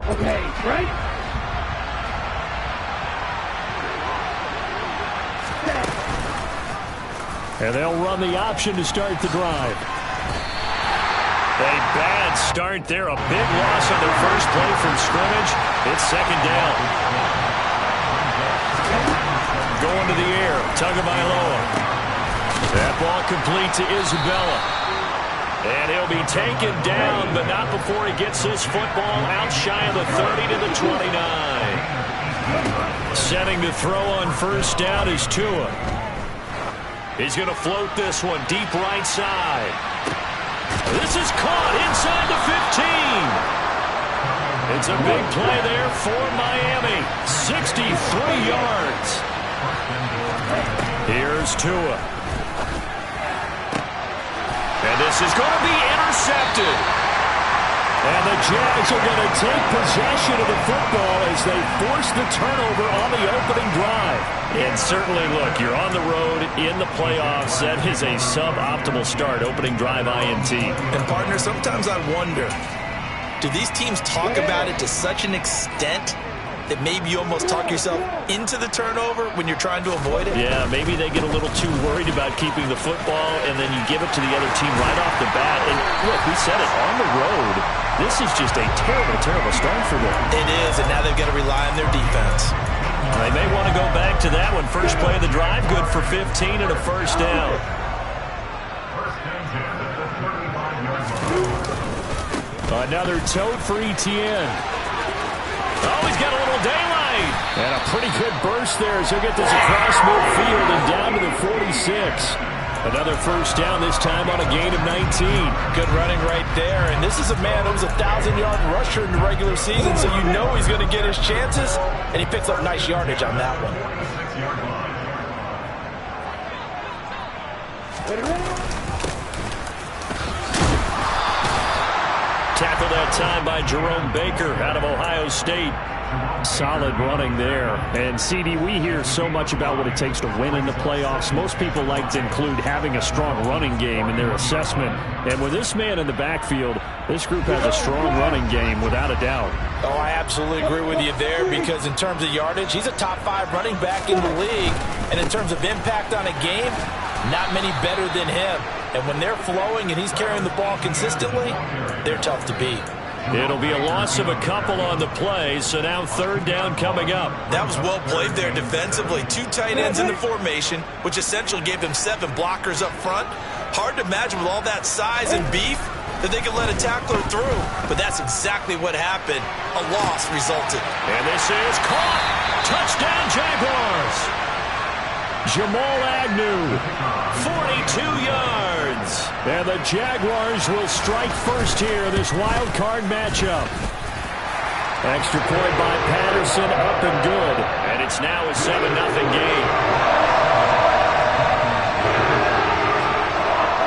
Okay, right? And they'll run the option to start the drive. A bad start there. A big loss on their first play from scrimmage. It's second down. Going to the air. Tagovailoa. That ball complete to Isabella. And he'll be taken down, but not before he gets this football out shy of the 30 to the 29. Setting to throw on first down is Tua. He's going to float this one deep right side. This is caught inside the 15. It's a big play there for Miami. 63 yards. Here's Tua. And this is going to be intercepted. And the Jags are going to take possession of the football as they force the turnover on the opening drive. And certainly, look, you're on the road in the playoffs. That is a suboptimal start, opening drive INT. And, partner, sometimes I wonder, do these teams talk about it to such an extent that maybe you almost talk yourself into the turnover when you're trying to avoid it? Yeah, maybe they get a little too worried about keeping the football, and then you give it to the other team right off the bat. And, look, we said it, on the road, this is just a terrible, terrible start for them. It is, and now they've got to rely on their defense. They may want to go back to that one. First play of the drive, good for 15 and a first down. Another tote for Etienne. Oh, he's got a little daylight. And a pretty good burst there as he'll get this across midfield and down to the 46. Another first down, this time on a gain of 19. Good running right there. And this is a man who was a 1,000-yard rusher in the regular season, so you know he's going to get his chances. And he picks up nice yardage on that one. Tackled that time by Jerome Baker out of Ohio State. Solid running there. And, CD, we hear so much about what it takes to win in the playoffs. Most people like to include having a strong running game in their assessment. And with this man in the backfield, this group has a strong running game without a doubt. Oh, I absolutely agree with you there, because in terms of yardage, he's a top 5 running back in the league. And in terms of impact on a game, not many better than him. And when they're flowing and he's carrying the ball consistently, they're tough to beat. It'll be a loss of a couple on the play, so now third down coming up. That was well played there defensively. 2 tight ends in the formation, which essentially gave them 7 blockers up front. Hard to imagine with all that size and beef that they could let a tackler through. But that's exactly what happened. A loss resulted. And this is caught. Touchdown, Jaguars. Jamal Agnew, 42 yards. And the Jaguars will strike first here in this wild card matchup. Extra point by Patterson, up and good. And it's now a 7-0 game.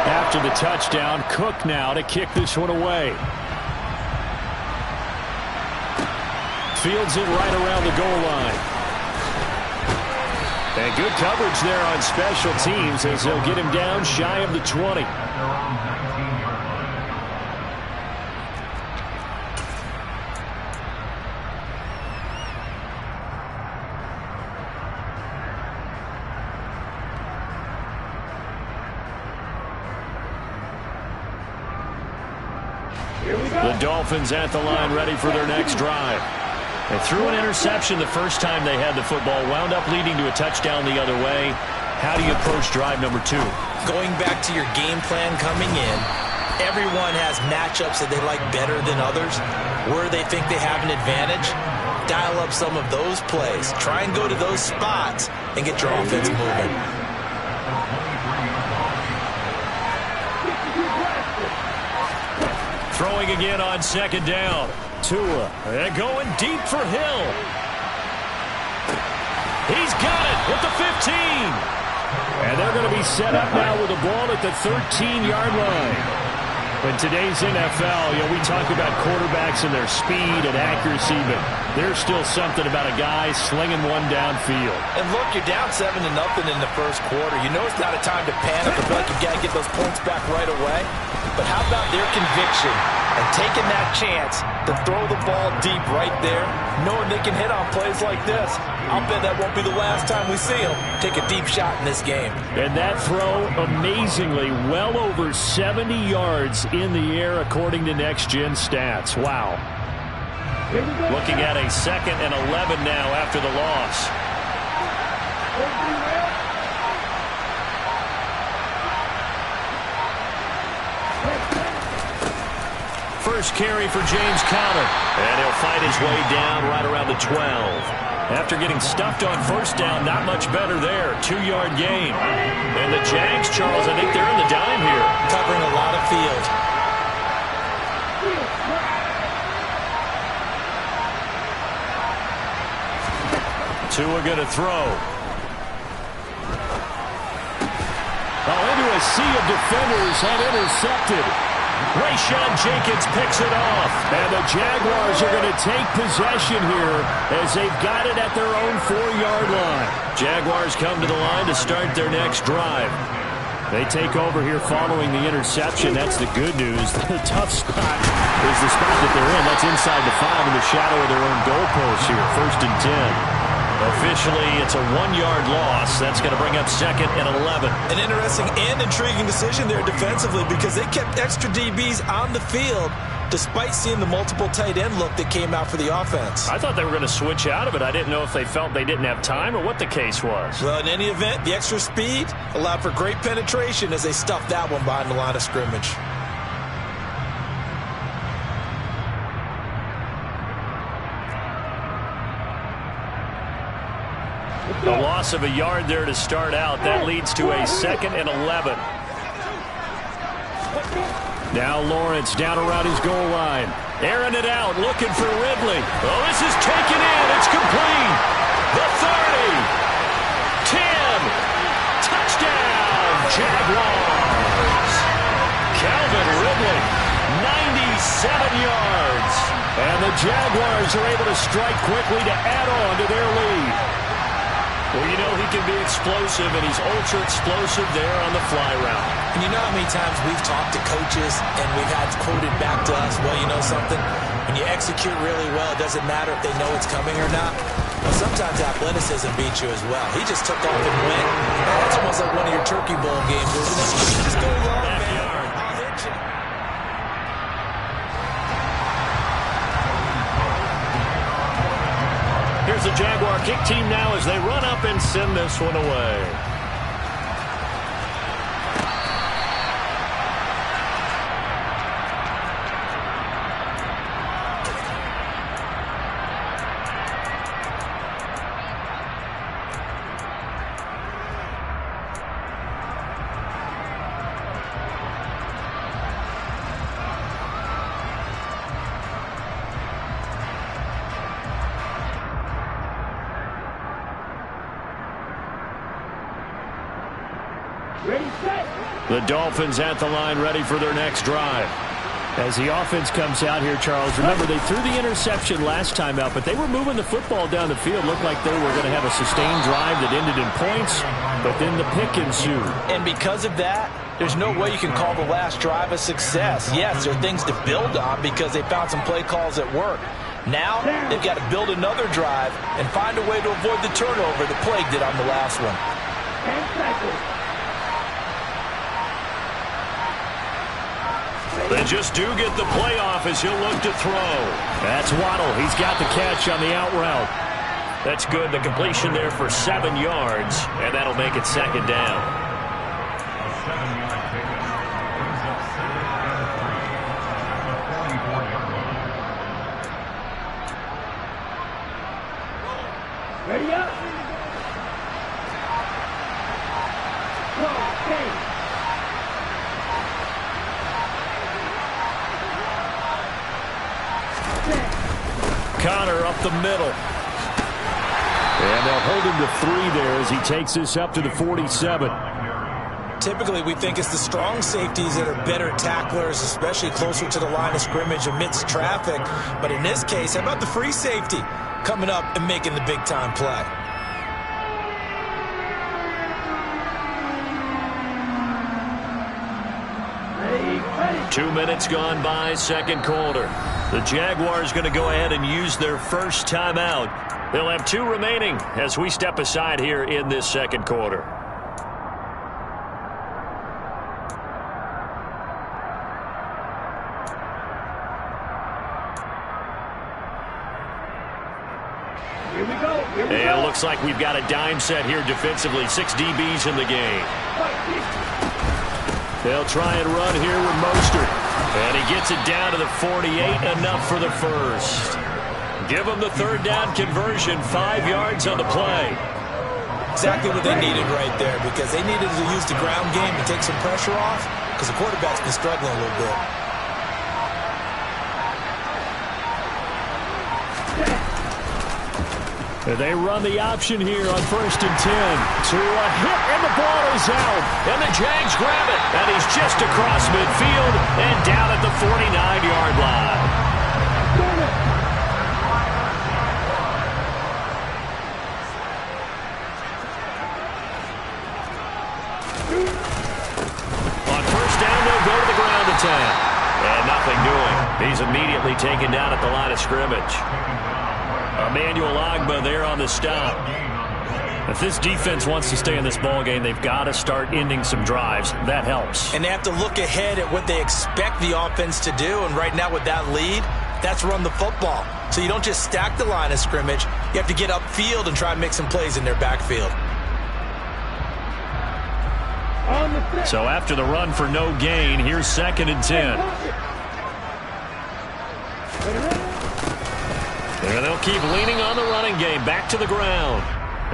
After the touchdown, Cook now to kick this one away. Fields it right around the goal line. And good coverage there on special teams as they'll get him down shy of the 20. The Dolphins at the line ready for their next drive. They threw an interception the first time they had the football, wound up leading to a touchdown the other way. How do you approach drive number 2? Going back to your game plan coming in, everyone has matchups that they like better than others. Where they think they have an advantage, dial up some of those plays. Try and go to those spots and get your offense moving. Throwing again on second down. Tua, and going deep for Hill. He's got it at the 15. And they're going to be set up now with the ball at the 13-yard line. In today's NFL, we talk about quarterbacks and their speed and accuracy, but there's still something about a guy slinging one downfield. And look, you're down 7-0 in the first quarter. You know it's not a time to panic. I feel like you got to get those points back right away. But how about their conviction And taking that chance to throw the ball deep right there, knowing they can hit on plays like this, I'll bet that won't be the last time we see them take a deep shot in this game. And that throw, amazingly, well over 70 yards in the air, according to Next Gen Stats. Wow. Looking at a 2nd and 11 now after the loss. First carry for James Conner. And he'll fight his way down right around the 12. After getting stuffed on first down, not much better there. 2-yard gain. And the Jags, Charles, I think they're in the dime here. Covering a lot of field. Tua going to throw. Into a sea of defenders and intercepted. Rayshawn Jenkins picks it off. And the Jaguars are going to take possession here as they've got it at their own 4-yard line. Jaguars come to the line to start their next drive. They take over here following the interception. That's the good news. The tough spot is the spot that they're in. That's inside the 5 in the shadow of their own goalpost here. 1st and 10. Officially, it's a 1-yard loss. That's going to bring up 2nd and 11. An interesting and intriguing decision there defensively because they kept extra DBs on the field despite seeing the multiple tight end look that came out for the offense. I thought they were going to switch out of it. I didn't know if they felt they didn't have time or what the case was. Well, in any event, the extra speed allowed for great penetration as they stuffed that one behind the line of scrimmage. A loss of a yard there to start out. That leads to a 2nd and 11. Now Lawrence down around his goal line. Airing it out, looking for Ridley. Oh, this is taken in. It's complete. The 30. 10. Touchdown, Jaguars. Calvin Ridley, 97 yards. And the Jaguars are able to strike quickly to add on to their lead. Well, you know he can be explosive, and he's ultra-explosive there on the fly route. And you know how many times we've talked to coaches and we've had quoted back to us, well, you know something? When you execute really well, it doesn't matter if they know it's coming or not. Well, sometimes athleticism beats you as well. He just took off and went. That's almost like one of your Turkey Bowl games, isn't it? Just go long, man. I'll hit you. Here's the Jaguar kick team now as they run up and send this one away. The Dolphins at the line ready for their next drive. As the offense comes out here, Charles, remember they threw the interception last time out, but they were moving the football down the field. Looked like they were going to have a sustained drive that ended in points, but then the pick ensued. And because of that, there's no way you can call the last drive a success. Yes, there are things to build on because they found some play calls that work. Now they've got to build another drive and find a way to avoid the turnover that plagued it on the last one. 10 seconds. They just do get the playoff as he'll look to throw. That's Waddle. He's got the catch on the out route. That's good. The completion there for 7 yards, and that'll make it 2nd down. Ready up. Go, stay. Conner up the middle. And they'll hold him to 3 there as he takes this up to the 47. Typically, we think it's the strong safeties that are better tacklers, especially closer to the line of scrimmage amidst traffic. But in this case, how about the free safety coming up and making the big-time play? Ready, ready. 2 minutes gone by, second quarter. The Jaguars going to go ahead and use their first timeout. They'll have 2 remaining as we step aside here in this second quarter. Here we go. And it looks like we've got a dime set here defensively. 6 DBs in the game. They'll try and run here with Mostert. And he gets it down to the 48, enough for the first. Give them the third down conversion, 5 yards on the play. Exactly what they needed right there, because they needed to use the ground game to take some pressure off, because the quarterback's been struggling a little bit. They run the option here on 1st and 10. To a hit, and the ball is out. And the Jags grab it. And he's just across midfield and down at the 49-yard line. On 1st down, they'll go to the ground attack. And nothing doing. He's immediately taken down at the line of scrimmage. Emmanuel Ogbah there on the stop. If this defense wants to stay in this ballgame, they've got to start ending some drives. That helps. And they have to look ahead at what they expect the offense to do. And right now with that lead, that's run the football. So you don't just stack the line of scrimmage. You have to get upfield and try and make some plays in their backfield. So after the run for no gain, here's 2nd and 10. And they'll keep leaning on the running game. Back to the ground.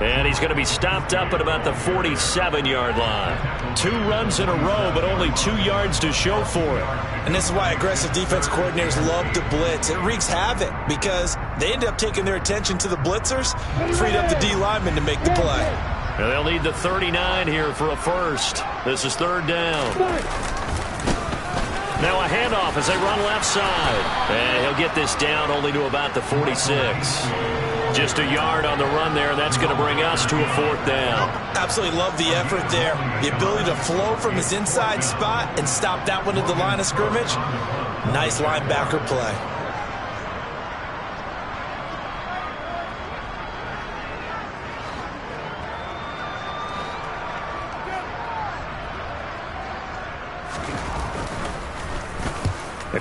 And he's going to be stopped up at about the 47-yard line. 2 runs in a row, but only 2 yards to show for it. And this is why aggressive defense coordinators love to blitz. It wreaks havoc because they end up taking their attention to the blitzers, freed up the D linemen to make the play. And they'll need the 39 here for a first. This is 3rd down. Now a handoff as they run left side. And he'll get this down only to about the 46. Just a yard on the run there, and that's going to bring us to a 4th down. Absolutely love the effort there. The ability to flow from his inside spot and stop that one at the line of scrimmage. Nice linebacker play.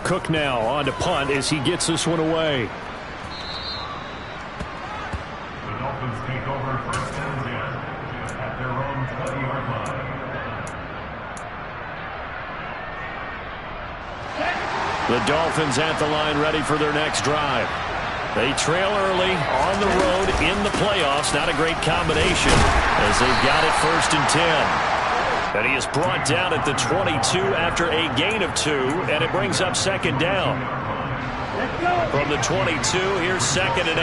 Cook now on to punt as he gets this one away. The Dolphins take over 1st and 10 at their own 20-yard line. The Dolphins at the line ready for their next drive. They trail early on the road in the playoffs. Not a great combination as they've got it 1st and 10. And he is brought down at the 22 after a gain of 2, and it brings up 2nd down. From the 22, here's 2nd and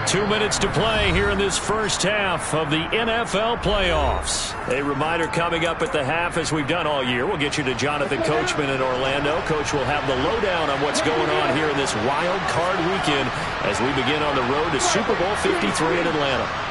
8. 2 minutes to play here in this first half of the NFL playoffs. A reminder coming up at the half, as we've done all year. We'll get you to Jonathan Coachman in Orlando. Coach will have the lowdown on what's going on here in this wild card weekend as we begin on the road to Super Bowl 53 in Atlanta.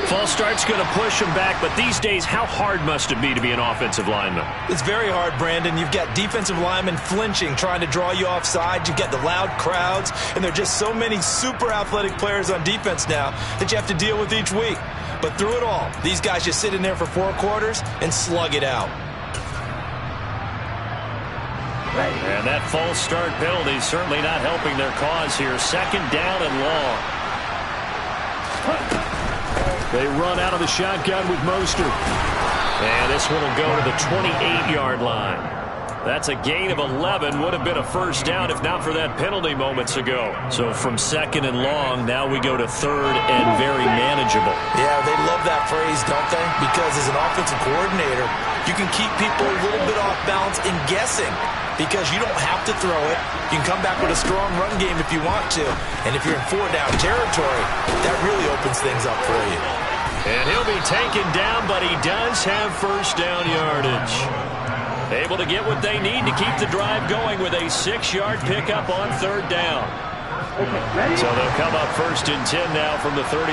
False start's going to push him back, but these days, how hard must it be to be an offensive lineman? It's very hard, Brandon. You've got defensive linemen flinching, trying to draw you offside. You've got the loud crowds, and there are just so many super athletic players on defense now that you have to deal with each week. But through it all, these guys just sit in there for 4 quarters and slug it out. And that false start penalty is certainly not helping their cause here. 2nd down and long. They run out of the shotgun with Mostert. And this one will go to the 28-yard line. That's a gain of 11. Would have been a first down if not for that penalty moments ago. So from 2nd and long, now we go to 3rd and very manageable. Yeah, they love that phrase, don't they? Because as an offensive coordinator, you can keep people a little bit off balance and guessing. Because you don't have to throw it. You can come back with a strong run game if you want to. And if you're in 4-down territory, that really opens things up for you. And he'll be taken down, but he does have first down yardage. Able to get what they need to keep the drive going with a 6-yard pickup on 3rd down. So they'll come up 1st and 10 now from the 33.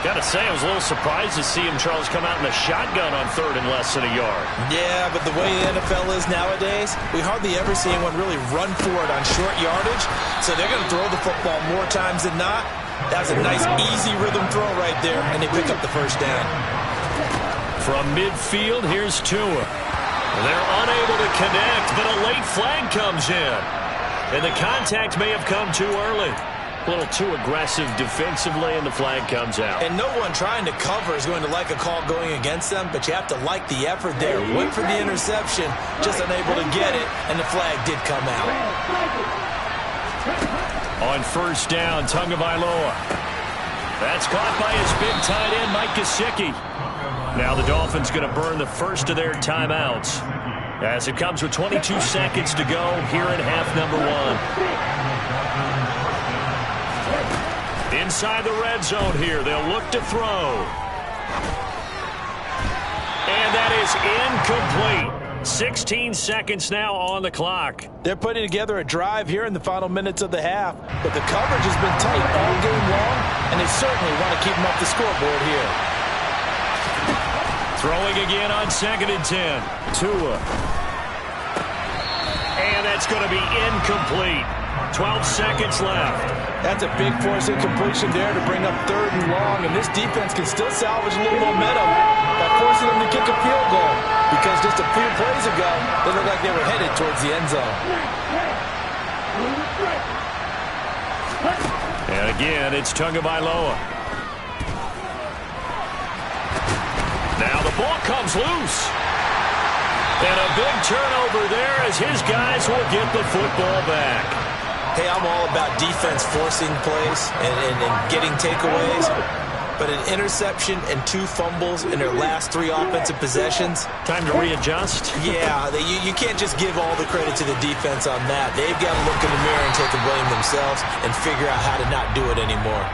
Got to say, I was a little surprised to see him, Charles, come out in the shotgun on 3rd and less than a yard. Yeah, but the way the NFL is nowadays, we hardly ever see anyone really run for it on short yardage. So they're going to throw the football more times than not. That was a nice, easy rhythm throw right there, and they pick up the 1st down. From midfield, here's Tua. They're unable to connect, but a late flag comes in. And the contact may have come too early. A little too aggressive defensively, and the flag comes out. And no one trying to cover is going to like a call going against them, but you have to like the effort there. Went for the interception, just unable to get it, and the flag did come out. On 1st down, Tagovailoa. That's caught by his big tight end, Mike Gesicki. Now the Dolphins going to burn the first of their timeouts, as it comes with 22 seconds to go here in half number 1. Inside the red zone here, they'll look to throw. And that is incomplete. 16 seconds now on the clock. They're putting together a drive here in the final minutes of the half, but the coverage has been tight all game long, and they certainly want to keep them off the scoreboard here. Throwing again on 2nd and 10. Tua. And that's going to be incomplete. 12 seconds left. That's a big force incompletion there to bring up 3rd and long, and this defense can still salvage a little momentum by forcing them to kick a field goal, because just a few plays ago, they looked like they were headed towards the end zone. And again, it's Tagovailoa. Now the ball comes loose. And a big turnover there as his guys will get the football back. Hey, I'm all about defense forcing plays and getting takeaways. But an interception and 2 fumbles in their last 3 offensive possessions. Time to readjust. Yeah, you can't just give all the credit to the defense on that. They've got to look in the mirror and take the blame themselves and figure out how to not do it anymore.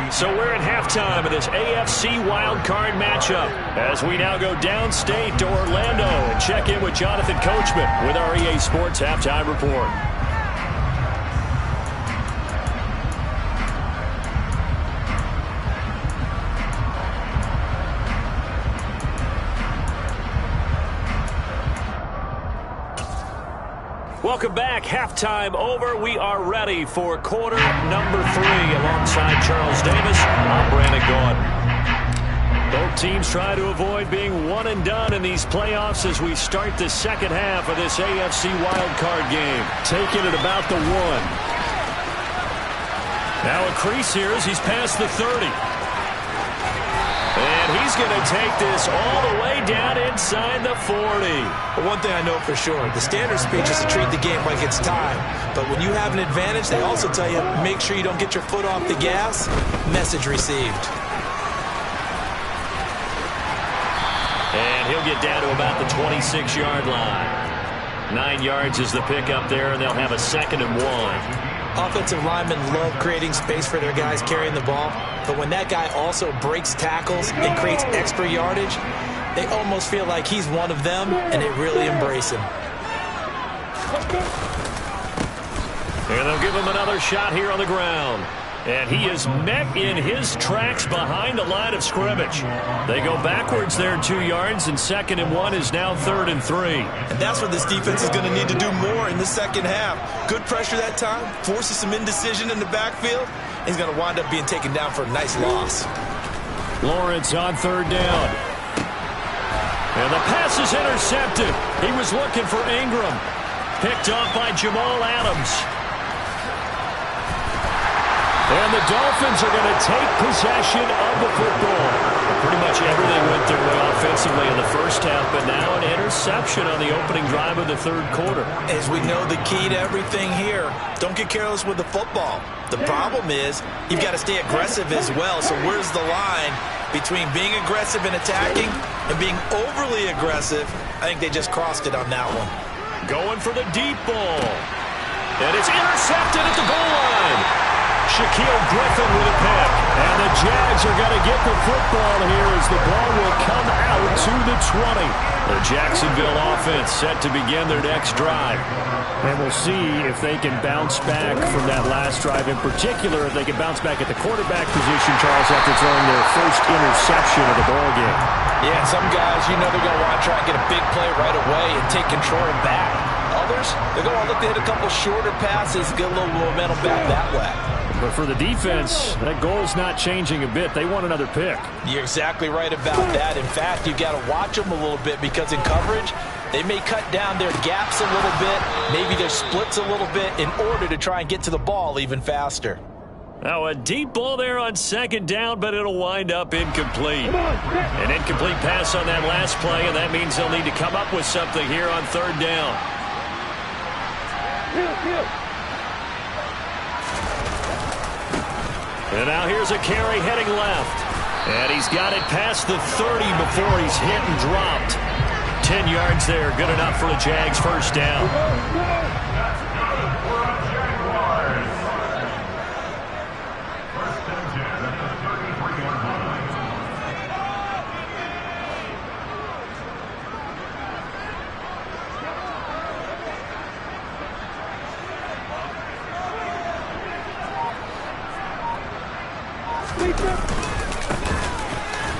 So we're at halftime of this AFC wildcard matchup as we now go downstate to Orlando and check in with Jonathan Coachman with our EA Sports Halftime Report. Welcome back. Halftime over. We are ready for quarter number 3 alongside Charles Davis. I'm Brandon Gordon. Both teams try to avoid being one and done in these playoffs as we start the second half of this AFC wildcard game. Taking it about the 1. Now a crease here as he's past the 30. And he's going to take this all the way down inside the 40. But one thing I know for sure, the standard speech is to treat the game like it's time. But when you have an advantage, they also tell you, make sure you don't get your foot off the gas. Message received. And he'll get down to about the 26-yard line. 9 yards is the pickup there, and they'll have a 2nd and 1. Offensive linemen love creating space for their guys carrying the ball, but when that guy also breaks tackles and creates extra yardage, they almost feel like he's one of them, and they really embrace him. And they'll give him another shot here on the ground. And he is met in his tracks behind the line of scrimmage. They go backwards there 2 yards, and 2nd and 1 is now 3rd and 3. And that's what this defense is going to need to do more in the second half. Good pressure that time, forces some indecision in the backfield. He's going to wind up being taken down for a nice loss. Lawrence on 3rd down. And the pass is intercepted. He was looking for Ingram. Picked off by Jamal Adams. And the Dolphins are going to take possession of the football. Pretty much everything went their way offensively in the first half, but now an interception on the opening drive of the 3rd quarter. As we know, the key to everything here, don't get careless with the football. The problem is you've got to stay aggressive as well. So where's the line between being aggressive and attacking and being overly aggressive? I think they just crossed it on that one. Going for the deep ball. And it's intercepted at the goal line. Shaquille Griffin with a pick. And the Jags are going to get the football here as the ball will come out to the 20. The Jacksonville offense set to begin their next drive. And we'll see if they can bounce back from that last drive. In particular, if they can bounce back at the quarterback position, Charles, after throwing their first interception of the ballgame. Yeah, some guys, you know they're going to want to try and get a big play right away and take control back. Others, they're going to look to hit a couple shorter passes, get a little momentum back that way. But for the defense, that goal's not changing a bit. They want another pick. You're exactly right about that. In fact, you've got to watch them a little bit because in coverage, they may cut down their gaps a little bit, maybe their splits a little bit in order to try and get to the ball even faster. Now a deep ball there on second down, but it'll wind up incomplete. An incomplete pass on that last play, and that means they'll need to come up with something here on third down. And now here's a carry heading left. And he's got it past the 30 before he's hit and dropped. 10 yards there, good enough for the Jags' first down.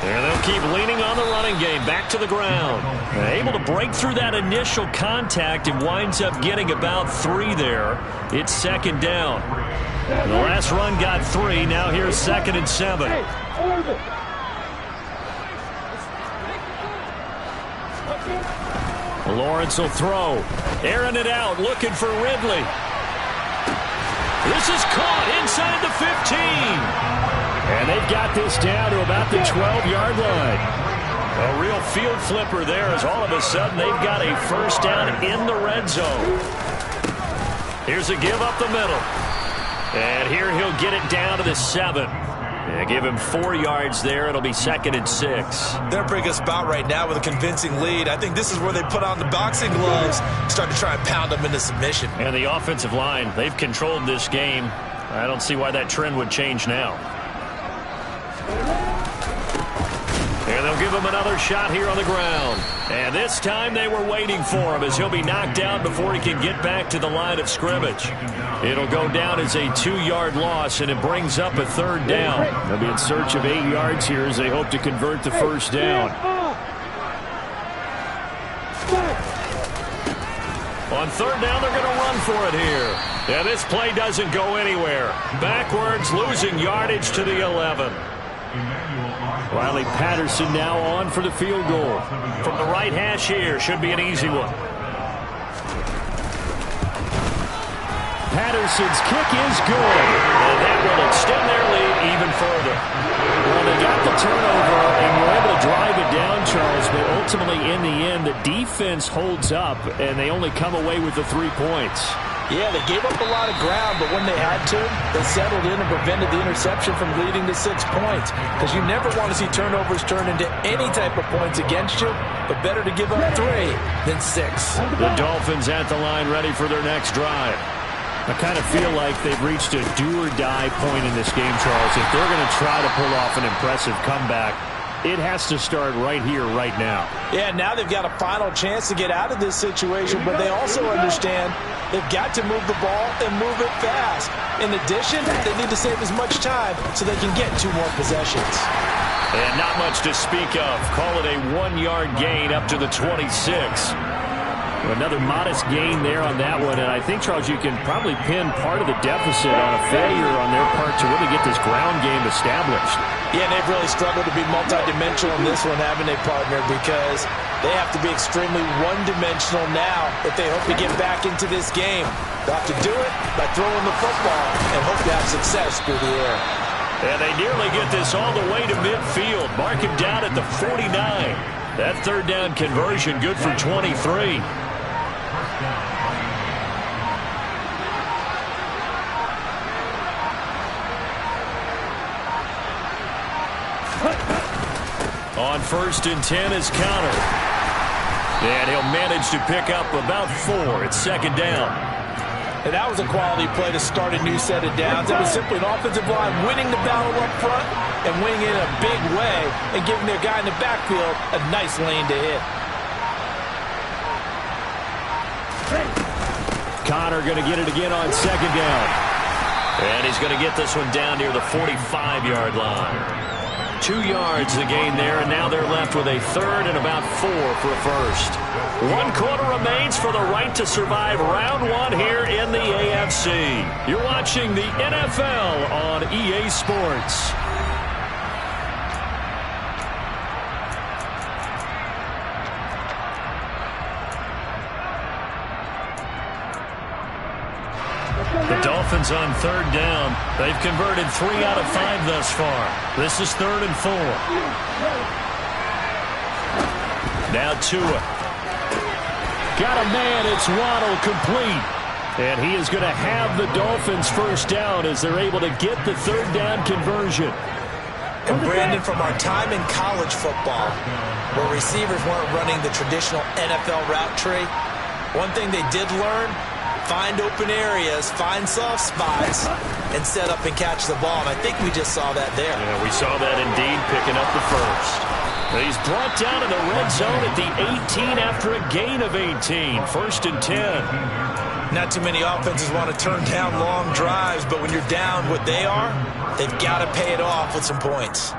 And they'll keep leaning on the running game, back to the ground. Able to break through that initial contact and winds up getting about 3 there. It's second down. The last run got 3. Now here's 2nd and 7. Lawrence will throw. Airing it out, looking for Ridley. This is caught inside the 15. And they've got this down to about the 12-yard line. A real field flipper there as all of a sudden they've got a first down in the red zone. Here's a give up the middle. And here he'll get it down to the 7. And give him 4 yards there. It'll be 2nd and 6. They're bringing us about right now with a convincing lead. I think this is where they put on the boxing gloves, start to try and pound them into submission. And the offensive line, they've controlled this game. I don't see why that trend would change now. And they'll give him another shot here on the ground. And this time they were waiting for him as he'll be knocked down before he can get back to the line of scrimmage. It'll go down as a 2-yard loss, and it brings up a 3rd down. They'll be in search of 8 yards here as they hope to convert the first down. On 3rd down, they're going to run for it here. And this play doesn't go anywhere. Backwards, losing yardage to the 11. Riley Patterson now on for the field goal. From the right hash here, should be an easy one. Patterson's kick is good. And that will extend their lead even further. Well, they got the turnover and were able to drive it down, Charles, but ultimately in the end, the defense holds up, and they only come away with the 3 points. Yeah, they gave up a lot of ground, but when they had to, they settled in and prevented the interception from leading to 6 points. Because you never want to see turnovers turn into any type of points against you, but better to give up 3 than 6. The Dolphins at the line ready for their next drive. I kind of feel like they've reached a do-or-die point in this game, Charles. If they're going to try to pull off an impressive comeback, it has to start right here, right now. Yeah, now they've got a final chance to get out of this situation, but they also understand they've got to move the ball and move it fast. In addition, they need to save as much time so they can get 2 more possessions. And not much to speak of. Call it a 1-yard gain up to the 26. Another modest gain there on that one, and I think, Charles, you can probably pin part of the deficit on a failure on their part to really get this ground game established. Yeah, they've really struggled to be multidimensional in this one, haven't they, partner, because they have to be extremely one-dimensional now if they hope to get back into this game. They'll have to do it by throwing the football and hope to have success through the air. And they nearly get this all the way to midfield. Mark him down at the 49. That 3rd down conversion good for 23. On 1st and 10 is counter. And he'll manage to pick up about 4. It's 2nd down. And that was a quality play to start a new set of downs. It was simply an offensive line winning the battle up front and winning it in a big way and giving their guy in the backfield a nice lane to hit. runner going to get it again on second down. And he's going to get this one down near the 45-yard line. 2 yards the gain there, and now they're left with a third and about 4 for a first. 1 quarter remains for the right to survive round 1 here in the AFC. You're watching the NFL on EA Sports. The Dolphins on third down. They've converted 3 out of 5 thus far. This is 3rd and 4. Now Tua. Got a man. It's Waddle, complete. And he is going to have the Dolphins first down as they're able to get the third down conversion. And Brandon, from our time in college football, where receivers weren't running the traditional NFL route tree, one thing they did learn: find open areas, find soft spots, and set up and catch the ball. And I think we just saw that there. Yeah, we saw that indeed, picking up the first. He's brought down in the red zone at the 18 after a gain of 18. 1st and 10. Not too many offenses want to turn down long drives, but when you're down what they are, they've got to pay it off with some points.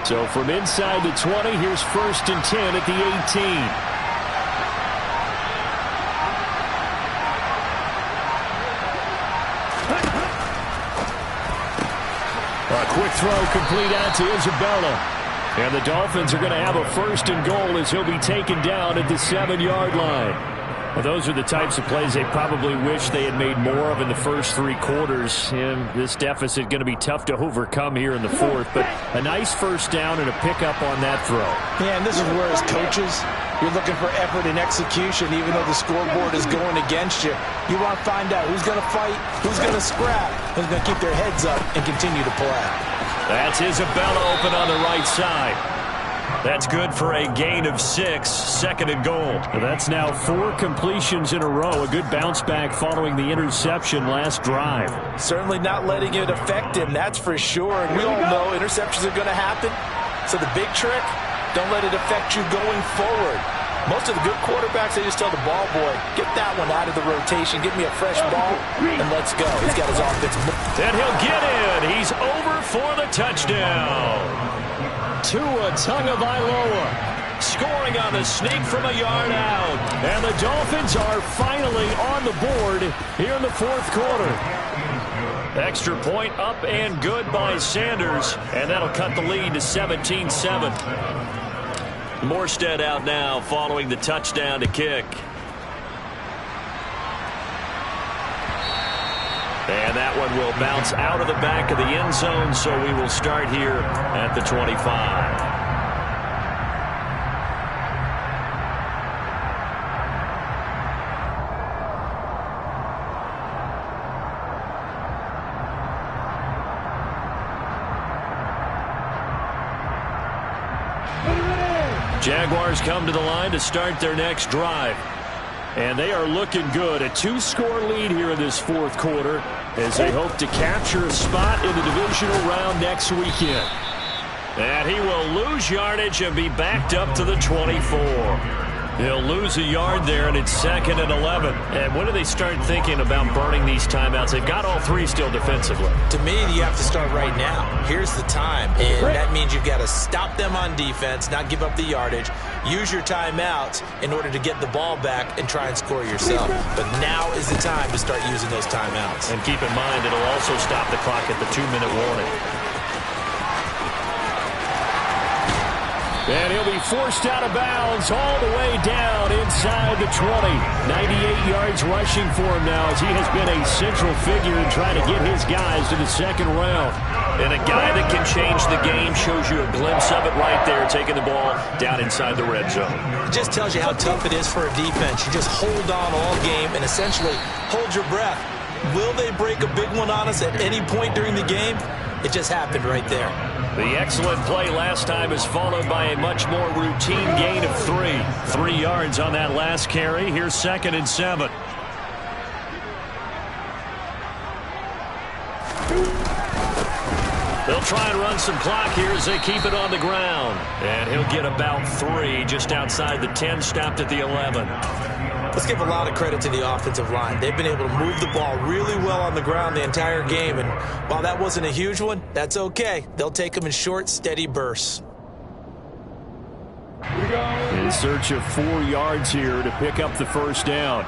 So from inside the 20, here's 1st and 10 at the 18. A quick throw complete out to Isabella. And the Dolphins are going to have a 1st and goal as he'll be taken down at the 7-yard line. Well, those are the types of plays they probably wish they had made more of in the first 3 quarters. And this deficit going to be tough to overcome here in the 4th. But a nice first down and a pickup on that throw. Yeah, and this is where, as coaches, you're looking for effort and execution. Even though the scoreboard is going against you, you want to find out who's going to fight, who's going to scrap, who's going to keep their heads up and continue to play. That's Isabella open on the right side. That's good for a gain of 6, 2nd and goal. Well, that's now 4 completions in a row. A good bounce back following the interception last drive. Certainly not letting it affect him, that's for sure. And we all know interceptions are going to happen. So the big trick, don't let it affect you going forward. Most of the good quarterbacks, they just tell the ball boy, get that one out of the rotation, give me a fresh ball, and let's go. He's got his offense. And he'll get in. He's over for the touchdown. Tua Tagovailoa scoring on the sneak from a yard out. And the Dolphins are finally on the board here in the 4th quarter. Extra point up and good by Sanders. And that'll cut the lead to 17-7. Morstead out now following the touchdown to kick. And that one will bounce out of the back of the end zone, so we will start here at the 25. Jaguars come to the line to start their next drive. And they are looking good. A 2-score lead here in this 4th quarter as they hope to capture a spot in the divisional round next weekend. And he will lose yardage and be backed up to the 24. He'll lose a yard there, and it's 2nd and 11. And when do they start thinking about burning these timeouts? They've got all 3 still defensively. To me, you have to start right now. Here's the time, and that means you've got to stop them on defense, not give up the yardage, use your timeouts in order to get the ball back and try and score yourself. But now is the time to start using those timeouts. And keep in mind, it'll also stop the clock at the 2-minute warning. And he'll be forced out of bounds all the way down inside the 20. 98 yards rushing for him now as he has been a central figure in trying to get his guys to the 2nd round. And a guy that can change the game shows you a glimpse of it right there, taking the ball down inside the red zone. It just tells you how tough it is for a defense. You just hold on all game and essentially hold your breath. Will they break a big one on us at any point during the game? It just happened right there. The excellent play last time is followed by a much more routine gain of 3. 3 yards on that last carry. Here's 2nd and 7. They'll try and run some clock here as they keep it on the ground. And he'll get about 3 just outside the 10, stopped at the 11. Let's give a lot of credit to the offensive line. They've been able to move the ball really well on the ground the entire game, and while that wasn't a huge one, that's okay. They'll take them in short, steady bursts. In search of 4 yards here to pick up the first down.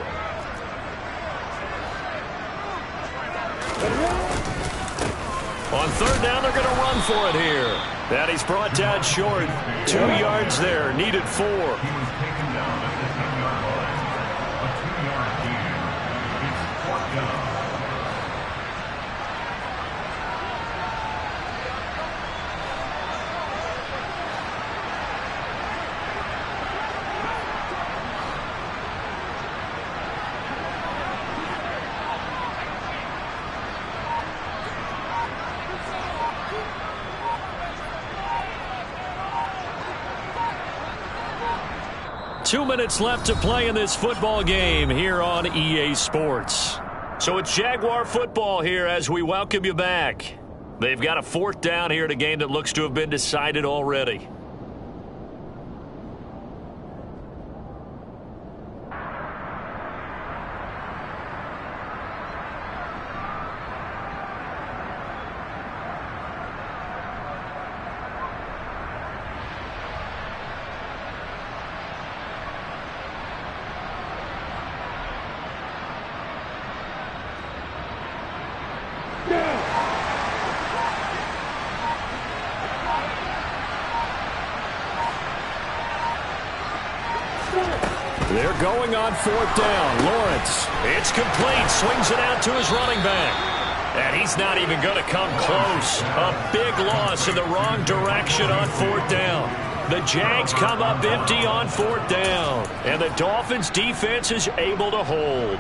On third down, they're going to run for it here. And he's brought down short. 2 yards there, needed 4. He was taken down at the 10-yard line. A 2-yard gain. It's 4th down. Two minutes left to play in this football game here on EA Sports. So it's Jaguar football here as we welcome you back. They've got a 4th down here in a game that looks to have been decided already. They're going on 4th down. Lawrence, it's complete. Swings it out to his running back. And he's not even going to come close. A big loss in the wrong direction on 4th down. The Jags come up empty on 4th down. And the Dolphins defense is able to hold.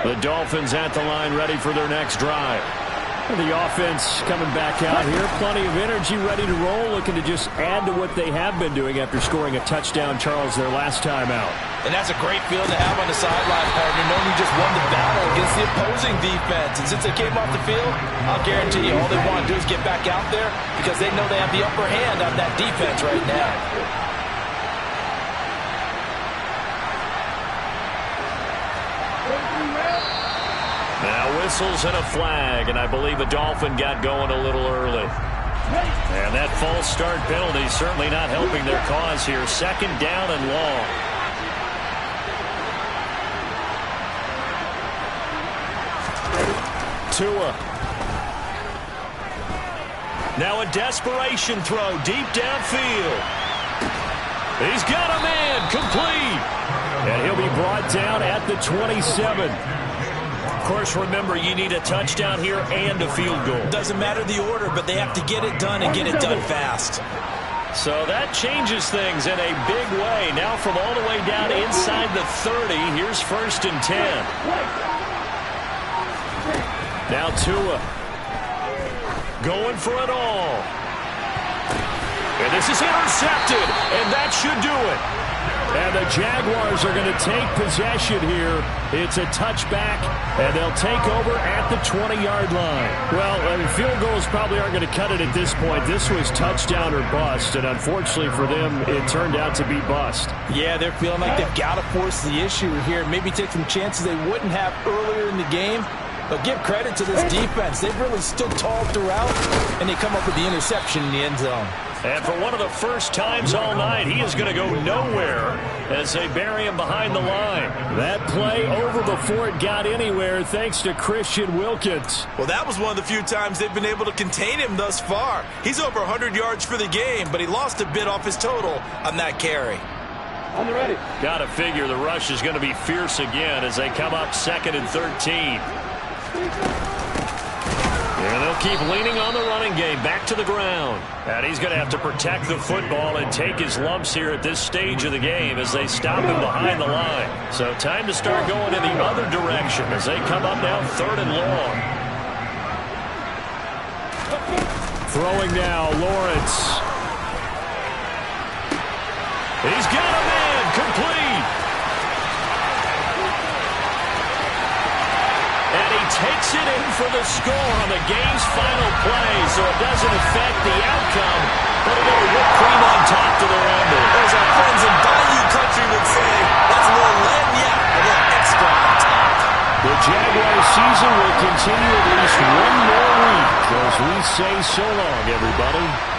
The Dolphins at the line, ready for their next drive. And the offense coming back out here. Plenty of energy, ready to roll, looking to just add to what they have been doing after scoring a touchdown, Charles, their last time out. And that's a great feeling to have on the sideline, partner, knowing you just won the battle against the opposing defense. And since they came off the field, I'll guarantee you all they want to do is get back out there because they know they have the upper hand on that defense right now. Now whistles and a flag, and I believe a Dolphin got going a little early. And that false start penalty certainly not helping their cause here. 2nd down and long. Tua. Now a desperation throw deep downfield. He's got a man, complete. And he'll be brought down at the 27. Of course, remember, you need a touchdown here and a field goal. Doesn't matter the order, but they have to get it done and get it done fast. So that changes things in a big way. Now from all the way down inside the 30, here's 1st and 10. Now Tua going for it all. And this is intercepted, and that should do it. And the Jaguars are going to take possession here. It's a touchback, and they'll take over at the 20-yard line. Well, field goals probably aren't going to cut it at this point. This was touchdown or bust, and unfortunately for them, it turned out to be bust. Yeah, they're feeling like they've got to force the issue here. Maybe take some chances they wouldn't have earlier in the game. But give credit to this defense. They've really stood tall throughout, and they come up with the interception in the end zone. And for one of the first times all night, he is going to go nowhere as they bury him behind the line. That play over before it got anywhere thanks to Christian Wilkins. Well, that was one of the few times they've been able to contain him thus far. He's over 100 yards for the game, but he lost a bit off his total on that carry. On the ready. Got to figure the rush is going to be fierce again as they come up 2nd and 13. And they'll keep leaning on the running game back to the ground. And he's going to have to protect the football and take his lumps here at this stage of the game as they stop him behind the line. So time to start going in the other direction as they come up now 3rd and long. Throwing now, Lawrence. He's got a man, complete. And he takes it in for the score on the game's final play, so it doesn't affect the outcome, but a little whipped cream on top to their ending. As our friends in Bayou Country would say, that's a little lagniappe, a little extra on top. The Jaguars season will continue at least one more week as we say so long, everybody.